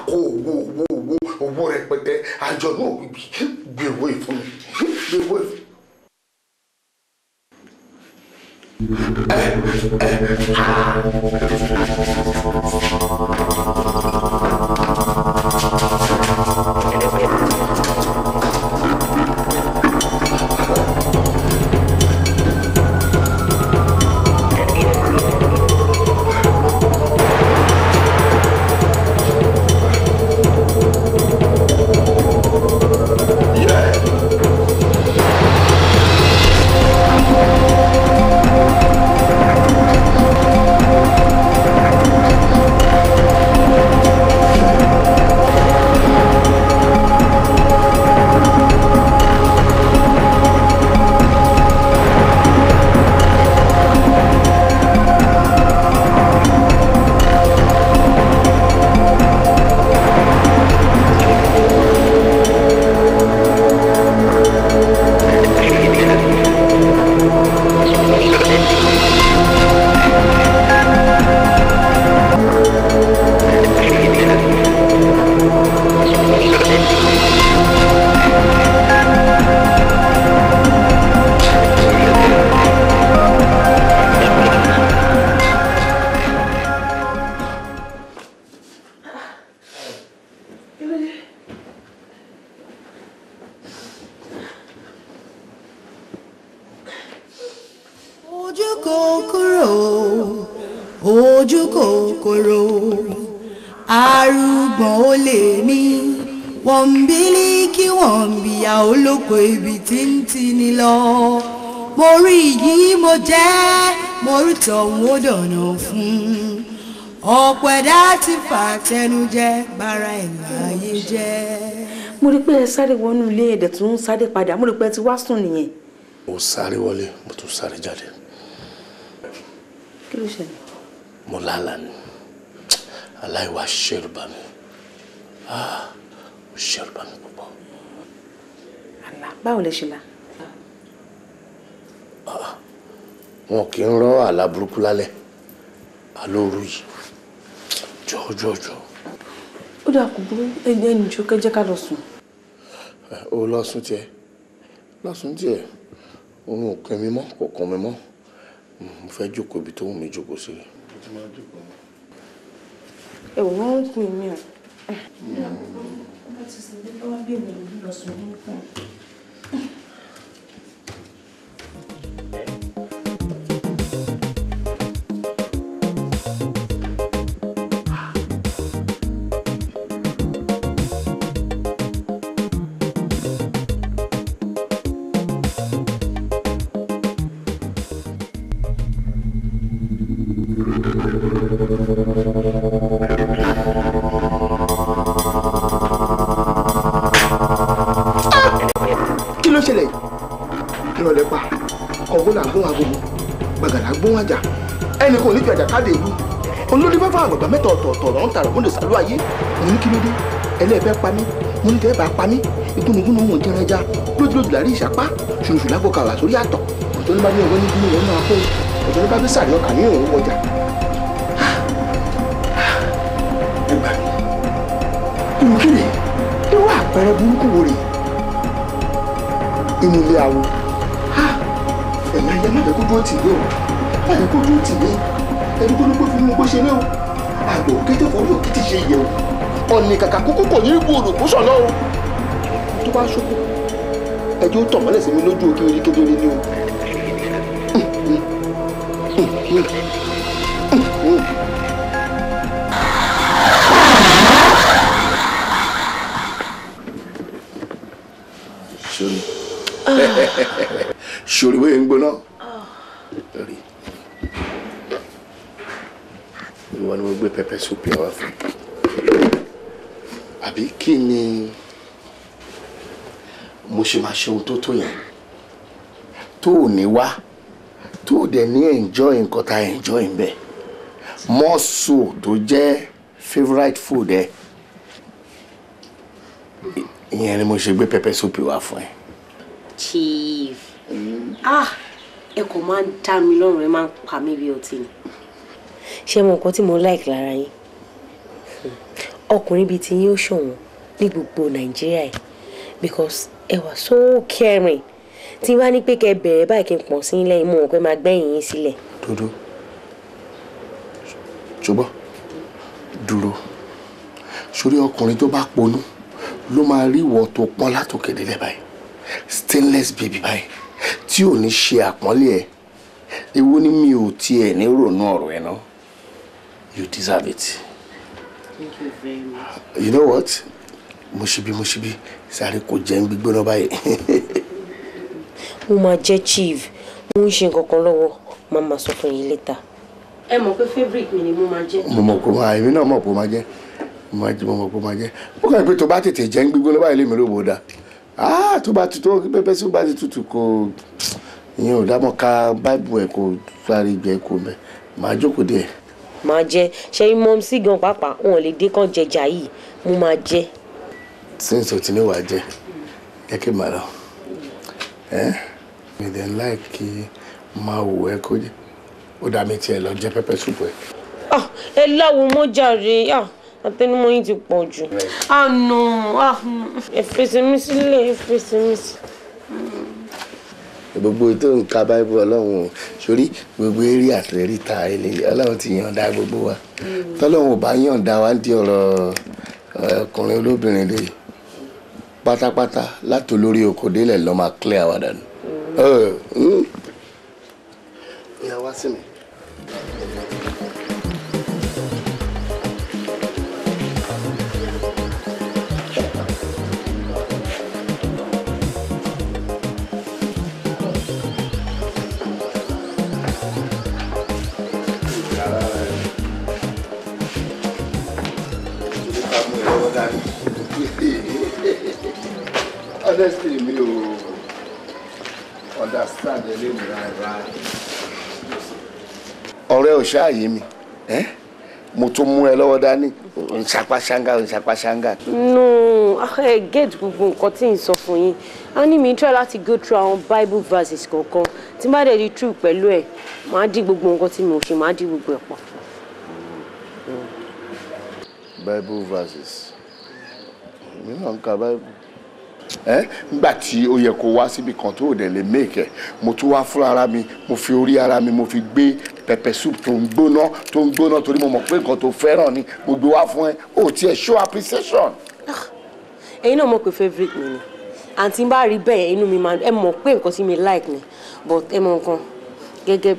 kó owó rẹpẹtẹ àjọ náà gbé owó ìfún mi gbé owó ìfún. ojú kòkòrò arúgbọ̀n ó lè ní wọ́n ń bílí kí wọ́n ń bìyà olóko ibi tí ń tini lọ. mo rí yìí mo jẹ́ mo rí tọ̀hún ó dọ̀nà fún ọ̀pọ̀ ẹ̀dá ti fà tẹnujẹ bara ẹ̀yìn ayé jẹ́. mo rí pé ẹ sáré wọnú ilé ẹ̀dẹ̀ tó ń sáré padà mo rí pé ẹ ti wá sùn nìyẹn. mo sáré wọlé mo tún sáré jáde. kí ló ṣẹlẹ̀. mo lálàá ni aláìwá ṣẹ̀rù bà mí ó ṣẹ̀rù bà mí púpọ̀. àlá báwo lẹ ṣe là. wọn kì í rán àlá burúkú lálẹ́ alóoru yìí jọjọjọ. ó dà kó burú ẹni jó kẹjẹ ká lọ sùn. ó lọ sùn tiẹ̀ lọ́sùn tiẹ̀ òun ò kàn mí mọ́ kò kàn mí mọ́ mo fẹ́ jókòó ibi tó wù mí jókòó sí i. ẹ wò wọ́n ń pè mí o. kí ló ṣẹlẹ̀ ìrọ̀lẹ́ pa ọ̀gbọ́n là ń gbóhùn agogo gbàgàdà gbóhùn àjà ẹnì kan ò ní fi àjà káde ìlú olórí fẹ́fẹ́ àgbàgbà mẹ́ta ọ̀tọ̀ọ̀tọ̀ ọ̀rọ̀ ń tààrà fún ìsàlú ayé mo ní kí ló dé ẹlẹ́ẹ̀fẹ́ pa mí mo ní tẹ́ẹ̀ bá pa mí ìgúnnugún mò ń jẹran ẹja lójúlójú lárí ìṣàpá ṣùṣù lágbo kàwà sórí àtọ̀ ọ̀tọ̀ ní bá ní ọgbẹ́ ní bínú rẹ̀ máa kó ọ̀tọ̀ ní bá fi sàrí ọkà ní òun wọjà. ẹ gbà mí irú kí ni irú àpẹẹrẹ burúkú wo rèé inú ilé awo ẹ̀yin ayé má fẹ́ kó dúró tì mí o má fẹ́ kó dúró tì mí ẹni tó ló gbé fún mi bó ṣe ní o àgbò kété fún mi ò kí ti ṣe ìyẹ̀wò ọ̀nì kàkà kókó kò ní í bu òrùkú sọ̀nà o tó bá ṣokò ẹjọ́ tọ̀ mọ́lẹ̀ sí mi lójú òkè orí kedere ni o. sori wo ń gbóná rí ìwọ ni mo gbé pẹpẹ súpì wá fún àbí kí ni mo ṣe máa ṣe ohun tó tó yẹn tó ò ní wá tó ò dẹ̀ ní enjoy nǹkan tá enjoy ń bẹ̀ mọ́sù tó jẹ́ favourite food ẹ ìyẹn ni mo ṣe gbé pẹpẹ súpì wá fún ẹ. Chief ẹ kò máa ń dá mi lọ́rùn ẹ máa ń pa mí bí ọtí ni ṣé mo nǹkan tí mo like lára yín ọkùnrin bíi ti yín ó ṣọ̀wọ́n ní gbogbo Nàìjíríà yìí because ẹ wà so caring tí wàá ní pé kẹ́ bẹ̀rẹ̀ báyìí kí n pọ̀ sí ilé ìmú wọn pé máa gbẹ̀yìn yín sílẹ̀. Dúró ṣùgbọ́n dúró sórí ọkùnrin tó bá ponú ló máa rí ìwọ tó pọ́n látòkè délẹ̀ báyìí stainless baby báyìí tí ò ní ṣe àpọ́nlé ẹ̀ èwo ni mi ò tiẹ̀ ní ronú ọ̀rọ̀ ẹ̀ náà you deserve it. Thank you very much. You know what? mo ṣe bí sáré kò jẹ́ ń gbígbóná báyìí. mo máa jẹ́ chief mo ń ṣe nǹkan kan lọ́wọ́ máa máa sọ fún yín later. ẹ mọ̀ pé favourite mi ni mo máa jẹ́. mo mọ̀ kó máa èmi náà mọ̀ kó máa jẹ́ mo mọ̀ kó máa jẹ́ ó kàn pé tó bá tètè jẹ́ ń gbígbóná báyìí lèmi ló bò dá tó bá tutù pẹ́pẹ́ sí bá ti tutù kò ìyẹn ò dámọ̀ ká báìbù ẹ̀ kò sáré gbẹ kó mẹ́ máa jókòó dé ẹ̀. máa jẹ ṣe mọ́ sí gan pàápàá wọn ò lè dé kán jẹjà yìí mo máa jẹ. since o ti ní wàá jẹ jẹ́ kí n máa lọ mi dẹ̀ láì kí máa wò ẹ́ kó jẹ ó dá mi tiẹ̀ lọ jẹ pẹ́pẹ́ súpù ẹ̀. ẹ láwo mọ́jàre àtẹnumọ́ yín ti pọ̀ jù. àná ẹ fèsì mi sílẹ̀ ẹ fèsì mi sí. gbogbo ètò nǹkan báyìí ọlọ́run sórí gbogbo eré àtẹ̀rí ta ilé ọlọ́run ti yànda gbogbo wa tọ́lọ́run ò bá yànda wa ń di ọ̀rọ̀ ọkùnrin olóbìnrin lè pátápátá láti olórí oko délẹ̀ lọ́ máa clear àwa dànù. ìyá wá sí mi. Honestly, me o understand the name right. Ọ̀rẹ́ ò ṣáàyè mi, mo tún mú ẹ lọ́wọ́ dání, ṣàpàṣángà. No, I get gbogbo nǹkan tí n sọ fún yín. A ní mi try láti go through àwọn Bible verses kankan. Tí má dẹ̀ di true pẹ̀lú ẹ̀, màá dí gbogbo nǹkan tí mo ṣe, màá dí gbogbo ẹ̀ pọ̀. Bible verses. Mi náà ń ka Bible. Nígbà tí ó yẹ kó wá síbi kan tó dẹ̀ lè make ẹ̀ mo tún wá fún ara mi mo fi orí ara mi mo fi gbé pepper soup tó ń gbóná torí mo mọ̀ pé nǹkan tó fẹ́ràn ni mo gbé wá fún ẹ ó tiẹ̀ show appreciation. ẹ̀yin náà mọ̀ pé favourite mi ni àǹtí bá rí bẹ́ẹ̀ inú mi máa ẹ mọ̀ pé nǹkan tí mi like ni but ẹ mọ̀ nǹkan gẹ́gẹ́